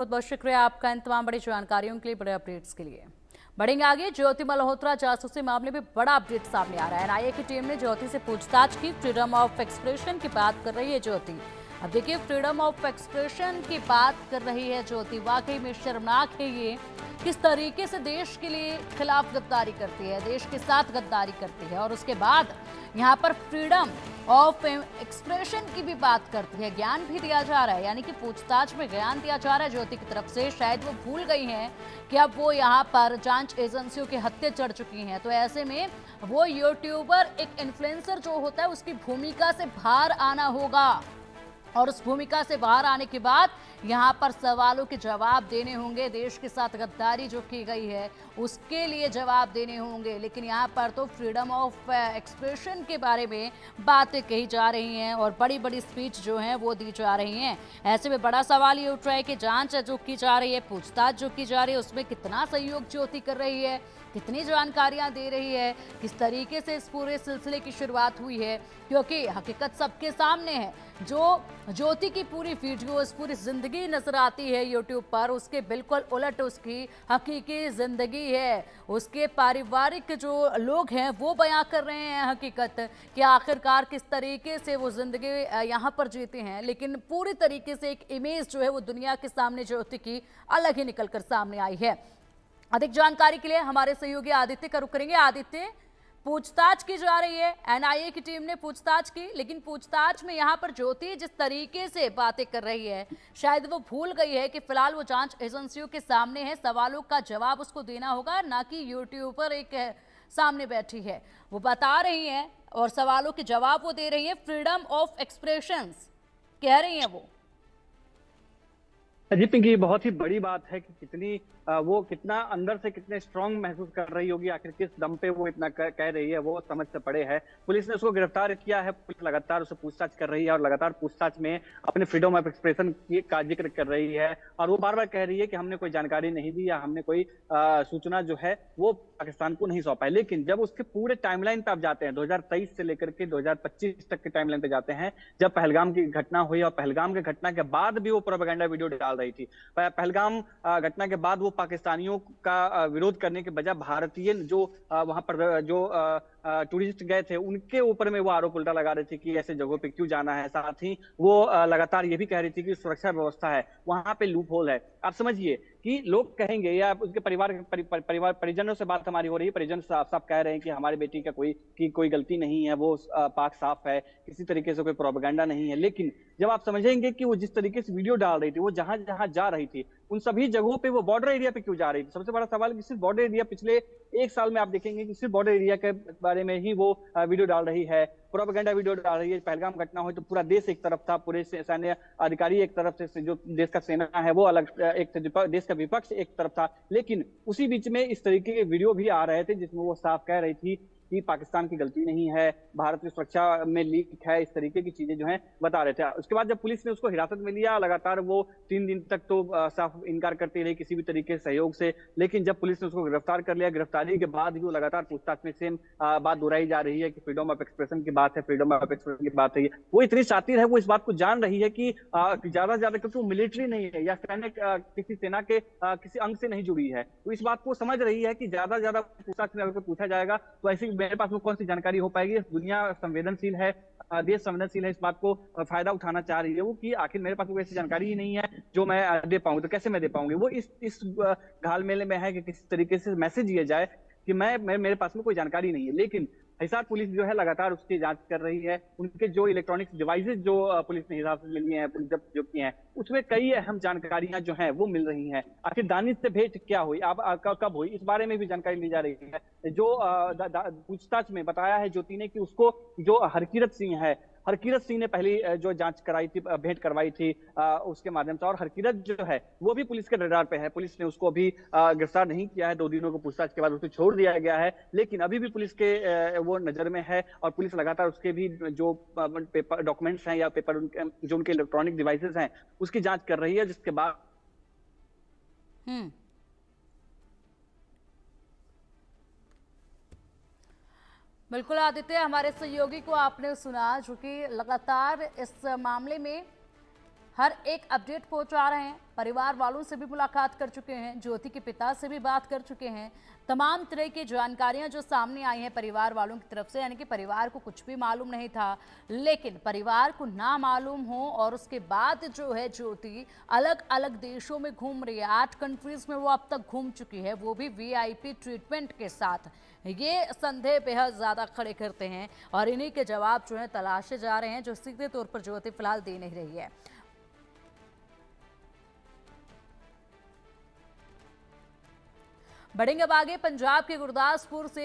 बहुत बहुत शुक्रिया आपका इन तमाम बड़ी जानकारियों के लिए, बड़े अपडेट्स के लिए। बढ़ेंगे आगे। ज्योति मल्होत्रा जासूसी मामले में बड़ा अपडेट सामने आ रहा है। एनआईए की टीम ने ज्योति से पूछताछ की। फ्रीडम ऑफ एक्सप्रेशन की बात कर रही है ज्योति। अब देखिए, फ्रीडम ऑफ एक्सप्रेशन की बात कर रही है ज्योति। वाकई में शर्मनाक है ये, किस तरीके से देश के लिए खिलाफ गद्दारी करती है, देश के साथ गद्दारी करती है, और उसके बाद यहाँ पर फ्रीडम ऑफ एक्सप्रेशन की भी बात करती है। ज्ञान भी दिया जा रहा है, यानी कि पूछताछ में ज्ञान दिया जा रहा है ज्योति की तरफ से। शायद वो भूल गई हैं कि अब वो यहाँ पर जांच एजेंसियों के हत्थे चढ़ चुकी हैं, तो ऐसे में वो यूट्यूबर, एक इन्फ्लुएंसर जो होता है, उसकी भूमिका से बाहर आना होगा, और उस भूमिका से बाहर आने के बाद यहाँ पर सवालों के जवाब देने होंगे। देश के साथ गद्दारी जो की गई है उसके लिए जवाब देने होंगे। लेकिन यहाँ पर तो फ्रीडम ऑफ एक्सप्रेशन के बारे में बातें कही जा रही हैं और बड़ी बड़ी स्पीच जो हैं वो दी जा रही हैं। ऐसे में बड़ा सवाल ये उठ रहा है कि जांच जो की जा रही है, पूछताछ जो की जा रही है, उसमें कितना सहयोग ज्योति कर रही है, कितनी जानकारियां दे रही है, किस तरीके से इस पूरे सिलसिले की शुरुआत हुई है। क्योंकि हकीकत सबके सामने है। जो ज्योति की पूरी वीडियो, इस पूरी जिंदगी नजर आती है यूट्यूब पर, उसके बिल्कुल उलट उसकी हकीकी जिंदगी है। उसके पारिवारिक जो लोग हैं वो बयां कर रहे हैं हकीकत कि आखिरकार किस तरीके से वो जिंदगी यहाँ पर जीते हैं। लेकिन पूरी तरीके से एक इमेज जो है वो दुनिया के सामने ज्योति की अलग ही निकलकर सामने आई है। अधिक जानकारी के लिए हमारे सहयोगी आदित्य का रुख करेंगे। आदित्य, पूछताछ की जा रही है, एनआईए की टीम ने पूछताछ की, लेकिन पूछताछ में यहाँ पर ज्योति जिस तरीके से बातें कर रही है, शायद वो भूल गई है कि फिलहाल वो जांच एजेंसियों के सामने है, सवालों का जवाब उसको देना होगा, ना कि यूट्यूबर एक सामने बैठी है। वो बता रही है और सवालों के जवाब वो दे रही है। फ्रीडम ऑफ एक्सप्रेशन कह रही है वो। जी पिंकी, बहुत ही बड़ी बात है कि वो कितना अंदर से कितने स्ट्रांग महसूस कर रही होगी। आखिर किस दम पे वो इतना कह रही है, वो समझ से पड़े है। पुलिस ने उसको गिरफ्तार किया है, पुलिस लगातार उससे पूछताछ कर रही है और लगातार पूछताछ में अपने फ्रीडम ऑफ एक्सप्रेशन का जिक्र कर रही है। और वो बार बार कह रही है कि हमने कोई जानकारी नहीं दी या हमने कोई सूचना जो है वो पाकिस्तान को नहीं सौंपा है। लेकिन जब उसके पूरे टाइमलाइन पे आप जाते हैं, 2023 से लेकर के 2025 तक के टाइमलाइन पे जाते हैं, जब पहलगाम की घटना हुई और पहलगाम की घटना के बाद भी वो प्रोपेगेंडा वीडियो डाल रही थी। पहलगाम घटना के बाद वो पाकिस्तानियों का विरोध करने के बजाय भारतीय जो वहां पर जो टूरिस्ट गए थे उनके ऊपर में वो आरोप उल्टा लगा रही थी कि ऐसे जगहों पे क्यों जाना है। साथ ही वो लगातार ये भी कह रही थी कि सुरक्षा व्यवस्था है वहां पे लूप होल है। आप समझिए कि लोग कहेंगे, या उसके परिवार परिजनों से बात हमारी हो रही है, परिजन साफ साफ कह रहे हैं कि हमारी बेटी का कोई गलती नहीं है, वो पाक साफ है, किसी तरीके से कोई प्रोपेगेंडा नहीं है। लेकिन जब आप समझेंगे कि वो जिस तरीके से वीडियो डाल रही थी, वो जहां जहां जा रही थी, उन सभी जगहों पे वो बॉर्डर एरिया पे क्यों जा रही थी। सबसे बड़ा सवाल कि सिर्फ बॉर्डर एरिया, पिछले एक साल में आप देखेंगे कि सिर्फ बॉर्डर एरिया के बारे में ही वो वीडियो डाल रही है, प्रोपेगेंडा वीडियो डाल रही है। पहलगाम घटना हुई तो पूरा देश एक तरफ था, पूरे सैन्य अधिकारी एक तरफ से, जो देश का सेना है वो अलग एक थे, देश का विपक्ष एक तरफ था। लेकिन उसी बीच में इस तरीके के वीडियो भी आ रहे थे जिसमें वो साफ कह रही थी कि पाकिस्तान की गलती नहीं है, भारत की सुरक्षा में लीक है, इस तरीके की चीजें जो हैं बता रहे थे। उसके बाद जब पुलिस ने उसको हिरासत में लिया, लगातार वो 3 दिन तक तो साफ इनकार करती रही किसी भी तरीके से सहयोग से। लेकिन जब पुलिस ने उसको गिरफ्तार कर लिया, गिरफ्तारी के बाद भी वो लगातार पूछताछ में सेम बात दोहराई जा रही है कि फ्रीडम ऑफ एक्सप्रेशन की बात है, फ्रीडम ऑफ एक्सप्रेशन की बात है। वो इतनी शातिर है, वो इस बात को जान रही है कि ज्यादा से ज्यादा, क्योंकि वो मिलिट्री नहीं है या सैनिक किसी सेना के किसी अंग से नहीं जुड़ी है, तो इस बात को समझ रही है कि ज्यादा से ज्यादा पूछताछ में अगर पूछा जाएगा तो ऐसी मेरे पास वो कौन सी जानकारी हो पाएगी। दुनिया संवेदनशील है, देश संवेदनशील है, इस बात को फायदा उठाना चाह रही है वो कि आखिर मेरे पास कोई ऐसी जानकारी ही नहीं है जो मैं दे पाऊंगी, तो कैसे मैं दे पाऊंगी। वो इस घाल मेले में है कि किस तरीके से मैसेज दिया जाए कि मेरे पास में कोई जानकारी नहीं है। लेकिन हिसार पुलिस जो है लगातार उसकी जांच कर रही है। उनके जो इलेक्ट्रॉनिक्स डिवाइसेस जो पुलिस ने हिसार से मिली हैं, पुलिस जब जो किए हैं, उसमें कई अहम जानकारियां जो हैं वो मिल रही हैं। आखिर दानिश से भेंट क्या हुई, कब हुई, इस बारे में भी जानकारी ली जा रही है। जो पूछताछ में बताया है ज्योति ने कि उसको जो हरकीरत सिंह है, हरकीरत सिंह ने पहली जो जांच कराई थी, भेंट करवाई थी उसके माध्यम से। और हरकीरत जो है वो भी पुलिस के रडार पे है। पुलिस ने उसको अभी गिरफ्तार नहीं किया है, 2 दिनों को पूछताछ के बाद उसको छोड़ दिया गया है, लेकिन अभी भी पुलिस के वो नजर में है। और पुलिस लगातार उसके भी जो पेपर डॉक्यूमेंट्स हैं या पेपर जो उनके इलेक्ट्रॉनिक डिवाइसेस हैं उसकी जांच कर रही है, जिसके बाद बिल्कुल आदित्य, हमारे सहयोगी को आपने सुना जो कि लगातार इस मामले में हर एक अपडेट पहुंचा रहे हैं। परिवार वालों से भी मुलाकात कर चुके हैं, ज्योति के पिता से भी बात कर चुके हैं। तमाम तरह की जानकारियां जो सामने आई हैं परिवार वालों की तरफ से, यानी कि परिवार को कुछ भी मालूम नहीं था, लेकिन परिवार को ना मालूम हो और उसके बाद जो है ज्योति अलग अलग देशों में घूम रही है। 8 कंट्रीज में वो अब तक घूम चुकी है, वो भी वीआईपी ट्रीटमेंट के साथ। ये संदेह बेहद ज्यादा खड़े करते हैं और इन्हीं के जवाब जो है तलाशे जा रहे हैं, जो सीधे तौर पर ज्योति फिलहाल दे नहीं रही है। बढ़ेंगे अब आगे। पंजाब के गुरदासपुर से